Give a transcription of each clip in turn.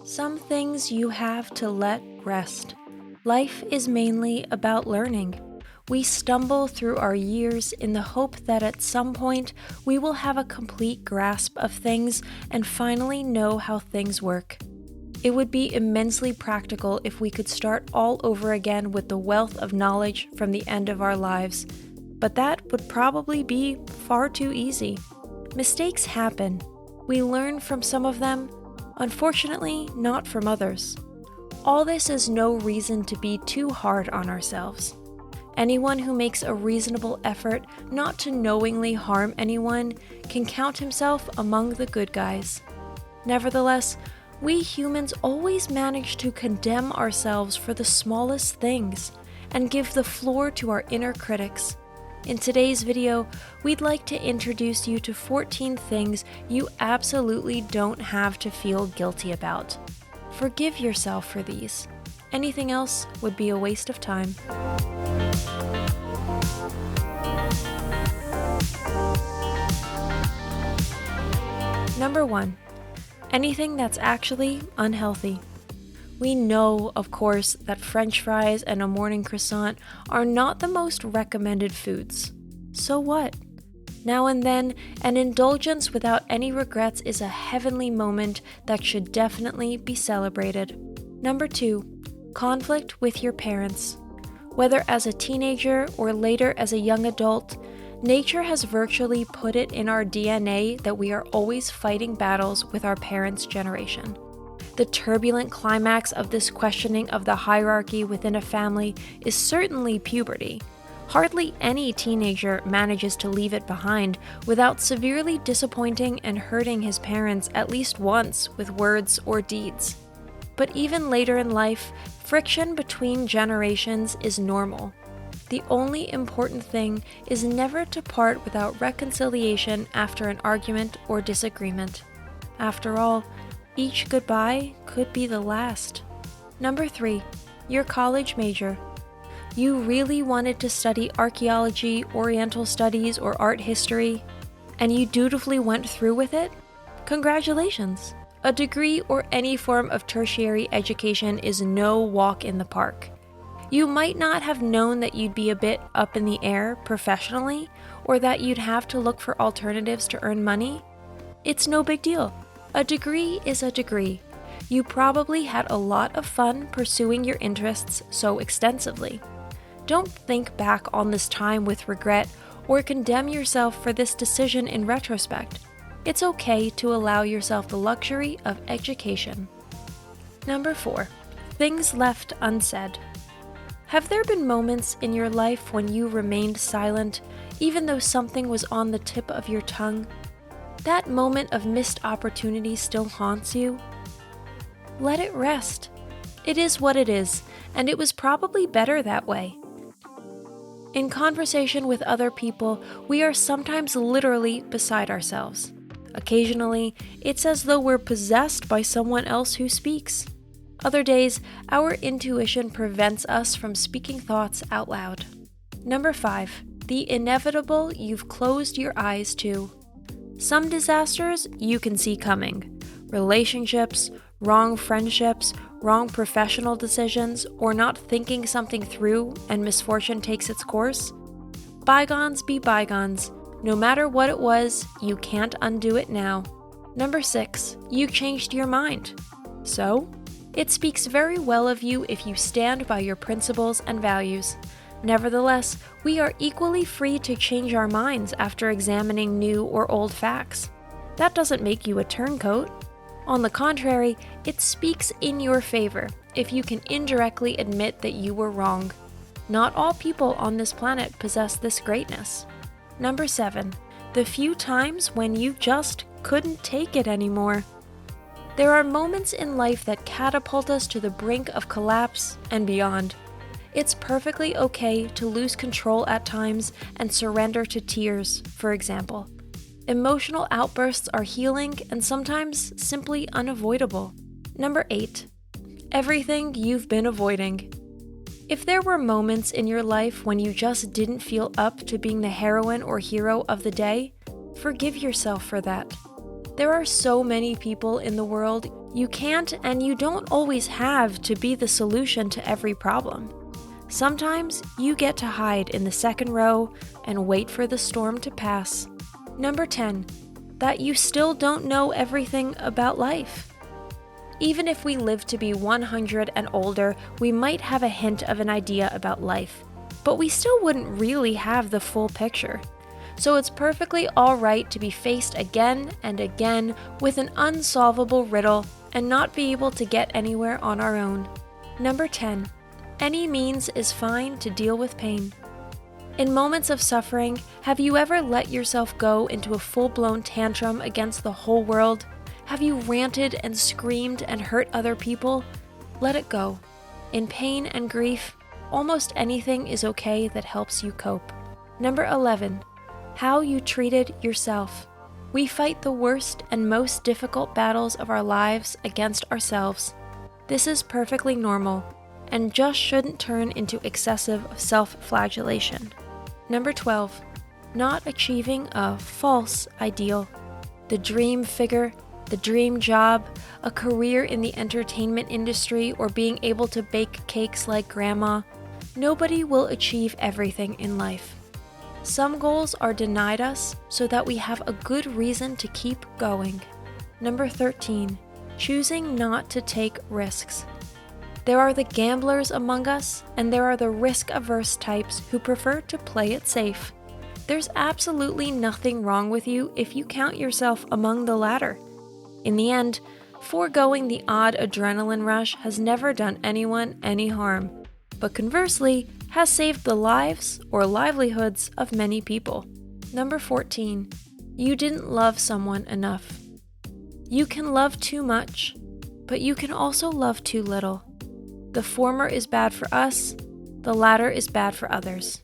Some things you have to let rest. Life is mainly about learning. We stumble through our years in the hope that at some point we will have a complete grasp of things and finally know how things work. It would be immensely practical if we could start all over again with the wealth of knowledge from the end of our lives, but that would probably be far too easy. Mistakes happen. We learn from some of them, unfortunately not from others. All this is no reason to be too hard on ourselves. Anyone who makes a reasonable effort not to knowingly harm anyone can count himself among the good guys. Nevertheless, we humans always manage to condemn ourselves for the smallest things and give the floor to our inner critics. In today's video, we'd like to introduce you to 14 things you absolutely don't have to feel guilty about. Forgive yourself for these. Anything else would be a waste of time. Number 1. Anything that's actually unhealthy. We know, of course, that French fries and a morning croissant are not the most recommended foods. So what? Now and then, an indulgence without any regrets is a heavenly moment that should definitely be celebrated. Number 2. Conflict with your parents. Whether as a teenager or later as a young adult, nature has virtually put it in our DNA that we are always fighting battles with our parents' generation. The turbulent climax of this questioning of the hierarchy within a family is certainly puberty. Hardly any teenager manages to leave it behind without severely disappointing and hurting his parents at least once with words or deeds. But even later in life, friction between generations is normal. The only important thing is never to part without reconciliation after an argument or disagreement. After all, each goodbye could be the last. Number 3. Your college major. You really wanted to study archaeology, Oriental studies, or art history, and you dutifully went through with it? Congratulations! A degree or any form of tertiary education is no walk in the park. You might not have known that you'd be a bit up in the air professionally, or that you'd have to look for alternatives to earn money. It's no big deal. A degree is a degree. You probably had a lot of fun pursuing your interests so extensively. Don't think back on this time with regret or condemn yourself for this decision in retrospect. It's okay to allow yourself the luxury of education. Number 4. Things left unsaid. Have there been moments in your life when you remained silent, even though something was on the tip of your tongue? That moment of missed opportunity still haunts you? Let it rest. It is what it is, and it was probably better that way. In conversation with other people, we are sometimes literally beside ourselves. Occasionally, it's as though we're possessed by someone else who speaks. Other days, our intuition prevents us from speaking thoughts out loud. Number 5. The inevitable you've closed your eyes to. Some disasters you can see coming. Relationships, wrong friendships, wrong professional decisions, or not thinking something through and misfortune takes its course. Bygones be bygones. No matter what it was, you can't undo it now. Number 6. You changed your mind. So? It speaks very well of you if you stand by your principles and values. Nevertheless, we are equally free to change our minds after examining new or old facts. That doesn't make you a turncoat. On the contrary, it speaks in your favor if you can indirectly admit that you were wrong. Not all people on this planet possess this greatness. Number 7. The few times when you just couldn't take it anymore. There are moments in life that catapult us to the brink of collapse and beyond. It's perfectly okay to lose control at times and surrender to tears, for example. Emotional outbursts are healing and sometimes simply unavoidable. Number 8. Everything you've been avoiding. If there were moments in your life when you just didn't feel up to being the heroine or hero of the day, forgive yourself for that. There are so many people in the world You can't and you don't always have to be the solution to every problem. Sometimes you get to hide in the second row and wait for the storm to pass. Number 10, that you still don't know everything about life. Even if we live to be 100 and older, we might have a hint of an idea about life, but we still wouldn't really have the full picture. So it's perfectly alright to be faced again and again with an unsolvable riddle and not be able to get anywhere on our own. Number 10, any means is fine to deal with pain. In moments of suffering, have you ever let yourself go into a full-blown tantrum against the whole world? Have you ranted and screamed and hurt other people? Let it go. In pain and grief, almost anything is okay that helps you cope. Number 11, how you treated yourself. We fight the worst and most difficult battles of our lives against ourselves. This is perfectly normal and just shouldn't turn into excessive self-flagellation. Number 12, not achieving a false ideal. The dream figure, the dream job, a career in the entertainment industry, or being able to bake cakes like grandma. Nobody will achieve everything in life. Some goals are denied us so that we have a good reason to keep going. Number 13, choosing not to take risks. There are the gamblers among us, and there are the risk-averse types who prefer to play it safe. There's absolutely nothing wrong with you if you count yourself among the latter. In the end, foregoing the odd adrenaline rush has never done anyone any harm, but conversely, has saved the lives or livelihoods of many people. Number 14, you didn't love someone enough. You can love too much, but you can also love too little. The former is bad for us, the latter is bad for others.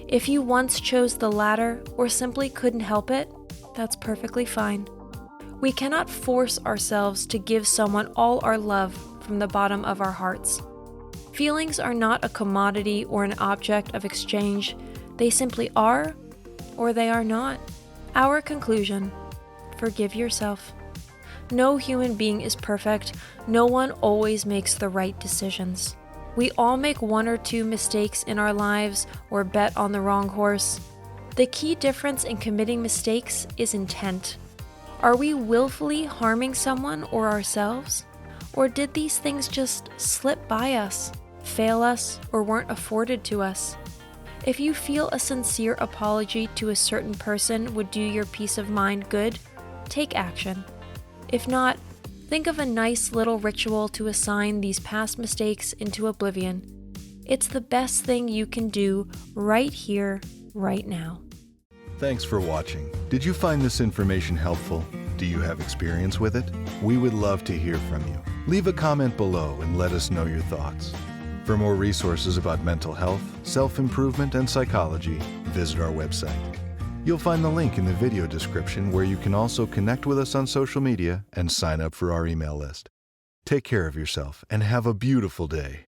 If you once chose the latter or simply couldn't help it, that's perfectly fine. We cannot force ourselves to give someone all our love from the bottom of our hearts. Feelings are not a commodity or an object of exchange. They simply are, or they are not. Our conclusion: forgive yourself. No human being is perfect. No one always makes the right decisions. We all make one or two mistakes in our lives or bet on the wrong horse. The key difference in committing mistakes is intent. Are we willfully harming someone or ourselves? Or did these things just slip by us, fail us, or weren't afforded to us? If you feel a sincere apology to a certain person would do your peace of mind good, take action. If not, think of a nice little ritual to assign these past mistakes into oblivion. It's the best thing you can do right here, right now. Thanks for watching. Did you find this information helpful? Do you have experience with it? We would love to hear from you. Leave a comment below and let us know your thoughts. For more resources about mental health, self-improvement, and psychology, visit our website. You'll find the link in the video description where you can also connect with us on social media and sign up for our email list. Take care of yourself and have a beautiful day.